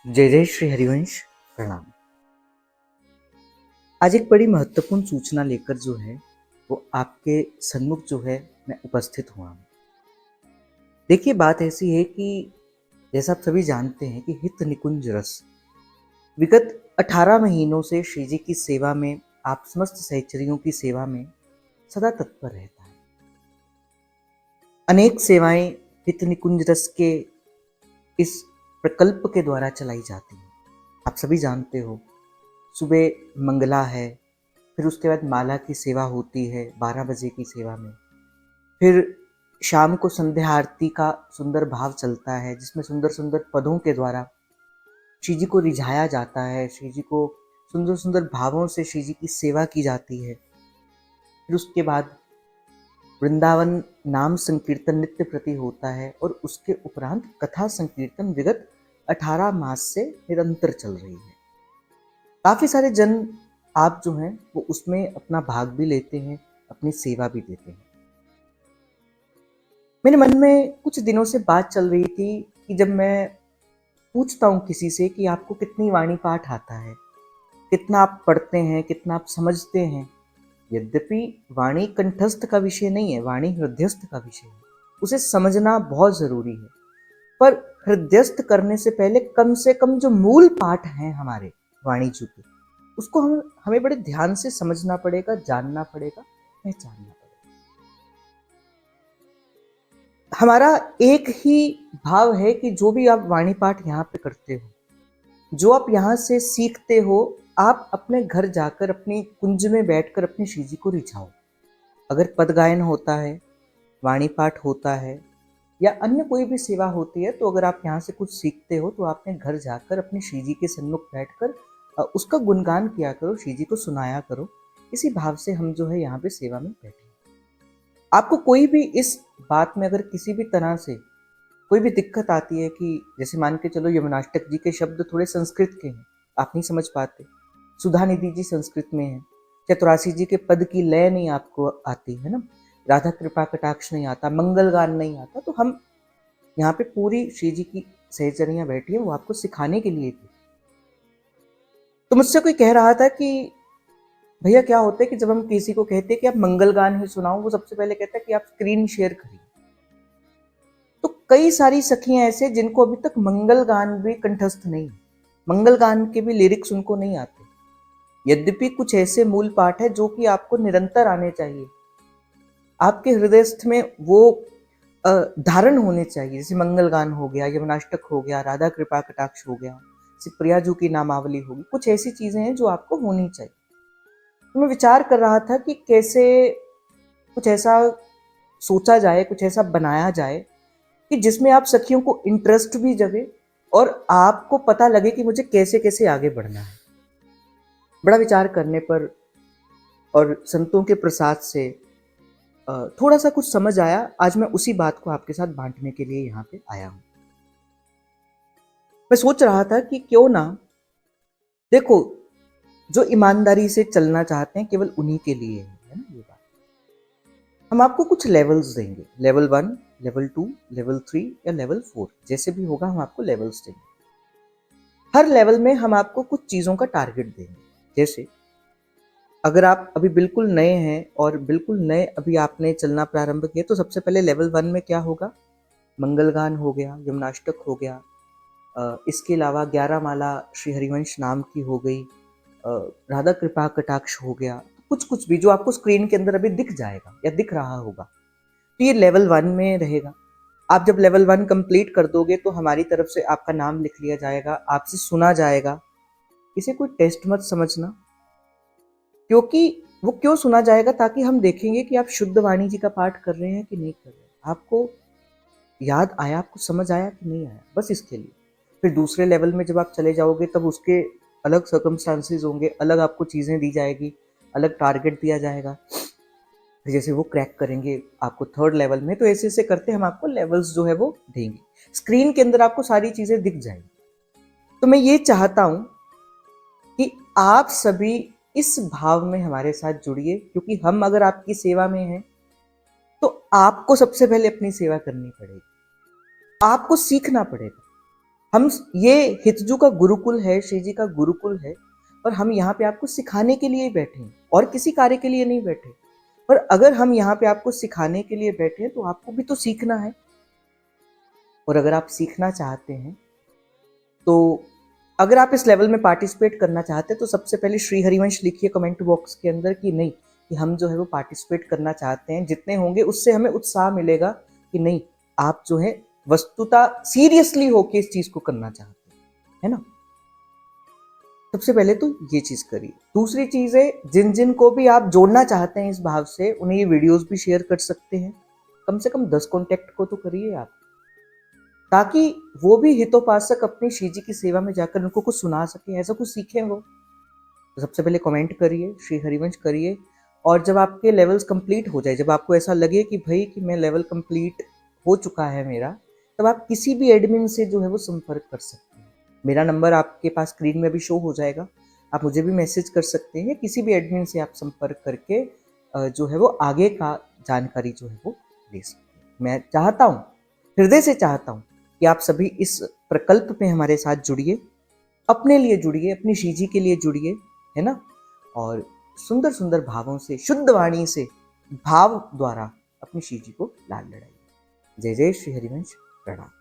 जय जय श्री हरिवंश। प्रणाम। आज एक बड़ी महत्वपूर्ण सूचना लेकर जो है वो आपके सन्मुख जो है मैं उपस्थित हुआ हूँ। देखिए, बात ऐसी है कि जैसा आप सभी जानते हैं कि हित निकुंज रस विगत 18 महीनों से श्री जी की सेवा में, आप समस्त सहचरियों की सेवा में सदा तत्पर रहता है। अनेक सेवाएं हित निकुंज रस के इस प्रकल्प के द्वारा चलाई जाती हैं। आप सभी जानते हो, सुबह मंगला है, फिर उसके बाद माला की सेवा होती है 12 बजे की सेवा में, फिर शाम को संध्या आरती का सुंदर भाव चलता है जिसमें सुंदर सुंदर पदों के द्वारा श्री जी को रिझाया जाता है, श्री जी को सुंदर सुंदर भावों से श्री जी की सेवा की जाती है। फिर उसके बाद वृंदावन नाम संकीर्तन नित्य प्रति होता है और उसके उपरांत कथा संकीर्तन विगत 18 मास से निरंतर चल रही है। काफ़ी सारे जन आप जो हैं वो उसमें अपना भाग भी लेते हैं, अपनी सेवा भी देते हैं। मेरे मन में कुछ दिनों से बात चल रही थी कि जब मैं पूछता हूँ किसी से कि आपको कितनी वाणी पाठ आता है, कितना आप पढ़ते हैं, कितना आप समझते हैं। यद्यपि वाणी कंठस्थ का विषय नहीं है, वाणी हृदयस्थ का विषय है। उसे समझना बहुत ज़रूरी है, पर हृदयस्थ करने से पहले कम से कम जो मूल पाठ हैं हमारे वाणी जी के, उसको हमें बड़े ध्यान से समझना पड़ेगा, जानना पड़ेगा, पहचानना पड़ेगा। हमारा एक ही भाव है कि जो भी आप वाणी पाठ यहाँ पे करते हो, जो आप यहाँ से सीखते हो, आप अपने घर जाकर अपनी कुंज में बैठकर अपने श्री जी को रिझाओ। अगर पद गायन होता है, वाणी पाठ होता है या अन्य कोई भी सेवा होती है, तो अगर आप यहाँ से कुछ सीखते हो तो आपने घर जाकर अपने श्री जी के सन्मुख बैठकर उसका गुणगान किया करो, श्री जी को सुनाया करो। इसी भाव से हम जो है यहाँ पे सेवा में बैठे। आपको कोई भी इस बात में अगर किसी भी तरह से कोई भी दिक्कत आती है कि जैसे मान के चलो यमुनाष्टक जी के शब्द थोड़े संस्कृत के हैं, आप नहीं समझ पाते, सुधा निधि जी संस्कृत में है, चतुरासी जी के पद की लय नहीं आपको आती है ना, राधा कृपा कटाक्ष नहीं आता, मंगल गान नहीं आता, तो हम यहाँ पे पूरी श्री जी की सहचरियाँ बैठी है, वो आपको सिखाने के लिए थी। तो मुझसे कोई कह रहा था कि भैया क्या होता है कि जब हम किसी को कहते हैं कि आप मंगल गान ही सुनाओ, वो सबसे पहले कहता है कि आप स्क्रीन शेयर करिए। तो कई सारी सखियां ऐसे जिनको अभी तक मंगल गान भी कंठस्थ नहीं, मंगल गान के भी लिरिक्स उनको नहीं आते। यद्यपि कुछ ऐसे मूल पाठ है जो कि आपको निरंतर आने चाहिए, आपके हृदयस्थ में वो धारण होने चाहिए। जैसे मंगल गान हो गया, यमुनाष्टक हो गया, राधा कृपा कटाक्ष हो गया, प्रियाजू की नामावली होगी, कुछ ऐसी चीजें हैं जो आपको होनी चाहिए। तो मैं विचार कर रहा था कि कैसे कुछ ऐसा सोचा जाए, कुछ ऐसा बनाया जाए कि जिसमें आप सखियों को इंटरेस्ट भी जगे और आपको पता लगे कि मुझे कैसे कैसे आगे बढ़ना है। बड़ा विचार करने पर और संतों के प्रसाद से थोड़ा सा कुछ समझ आया। आज मैं उसी बात को आपके साथ बांटने के लिए यहाँ पे आया हूँ। मैं सोच रहा था कि क्यों ना, देखो, जो ईमानदारी से चलना चाहते हैं केवल उन्हीं के लिए है ना ये बात। हम आपको कुछ लेवल्स देंगे, लेवल 1, लेवल 2, लेवल 3 या लेवल 4, जैसे भी होगा हम आपको लेवल्स देंगे। हर लेवल में हम आपको कुछ चीज़ों का टारगेट देंगे। जैसे अगर आप अभी बिल्कुल नए हैं और बिल्कुल नए अभी आपने चलना प्रारंभ किया, तो सबसे पहले लेवल 1 में क्या होगा, मंगलगान हो गया, यमुनाष्टक हो गया, इसके अलावा 11 माला श्री हरिवंश नाम की हो गई, राधा कृपा कटाक्ष हो गया, कुछ कुछ भी जो आपको स्क्रीन के अंदर अभी दिख जाएगा या दिख रहा होगा, तो ये लेवल 1 में रहेगा। आप जब लेवल 1 कंप्लीट कर दोगे तो हमारी तरफ से आपका नाम लिख लिया जाएगा, आपसे सुना जाएगा। इसे कोई टेस्ट मत समझना, क्योंकि वो क्यों सुना जाएगा, ताकि हम देखेंगे कि आप शुद्ध वाणी जी का पाठ कर रहे हैं कि नहीं कर रहे हैं, आपको याद आया, आपको समझ आया कि नहीं आया, बस इसके लिए। फिर दूसरे लेवल में जब आप चले जाओगे तब उसके अलग सर्कमस्टांसेस होंगे, अलग आपको चीज़ें दी जाएगी, अलग टारगेट दिया जाएगा। फिर जैसे वो क्रैक करेंगे आपको थर्ड लेवल में, तो ऐसे ऐसे करते हम आपको लेवल्स जो है वो देंगे। स्क्रीन के अंदर आपको सारी चीज़ें दिख जाएंगी। तो मैं ये चाहता हूँ कि आप सभी इस भाव में हमारे साथ जुड़िए, क्योंकि हम अगर आपकी सेवा में हैं तो आपको सबसे पहले अपनी सेवा करनी पड़ेगी, आपको सीखना पड़ेगा। हम ये हितजू का गुरुकुल है, श्री जी का गुरुकुल है, और हम यहाँ पे आपको सिखाने के लिए ही बैठे हैं और किसी कार्य के लिए नहीं बैठे। पर अगर हम यहाँ पे आपको सिखाने के लिए बैठे हैं तो आपको भी तो सीखना है। और अगर आप सीखना चाहते हैं तो अगर आप इस लेवल में पार्टिसिपेट करना चाहते हैं तो सबसे पहले श्री हरिवंश लिखिए कमेंट बॉक्स के अंदर कि नहीं, कि हम जो है वो पार्टिसिपेट करना चाहते हैं। जितने होंगे उससे हमें उत्साह मिलेगा कि नहीं, आप जो है वस्तुतः सीरियसली होके इस चीज को करना चाहते हैं, है ना। सबसे पहले तो ये चीज करिए। दूसरी चीज है, जिन जिन को भी आप जोड़ना चाहते हैं इस भाव से, उन्हें ये वीडियोस भी शेयर कर सकते हैं। कम से कम 10 कॉन्टेक्ट को तो करिए आप, ताकि वो भी हितोपासक अपनी श्री जी की सेवा में जाकर उनको कुछ सुना सके, ऐसा कुछ सीखें वो। तो सबसे पहले कमेंट करिए, श्री हरिवंश करिए, और जब आपके लेवल्स कंप्लीट हो जाए, जब आपको ऐसा लगे कि भाई कि मैं लेवल कंप्लीट हो चुका है मेरा, तब आप किसी भी एडमिन से जो है वो संपर्क कर सकते हैं। मेरा नंबर आपके पास स्क्रीन में भी शो हो जाएगा, आप मुझे भी मैसेज कर सकते हैं, किसी भी एडमिन से आप संपर्क करके जो है वो आगे का जानकारी जो है वो ले सकते हैं। मैं चाहता हूँ, हृदय से चाहता हूँ कि आप सभी इस प्रकल्प में हमारे साथ जुड़िए, अपने लिए जुड़िए, अपनी श्री जी के लिए जुड़िए, है ना। और सुंदर सुंदर भावों से, शुद्ध वाणी से, भाव द्वारा अपनी श्री जी को लाल लड़ाइए। जय जय श्री हरिवंश। प्रणाम।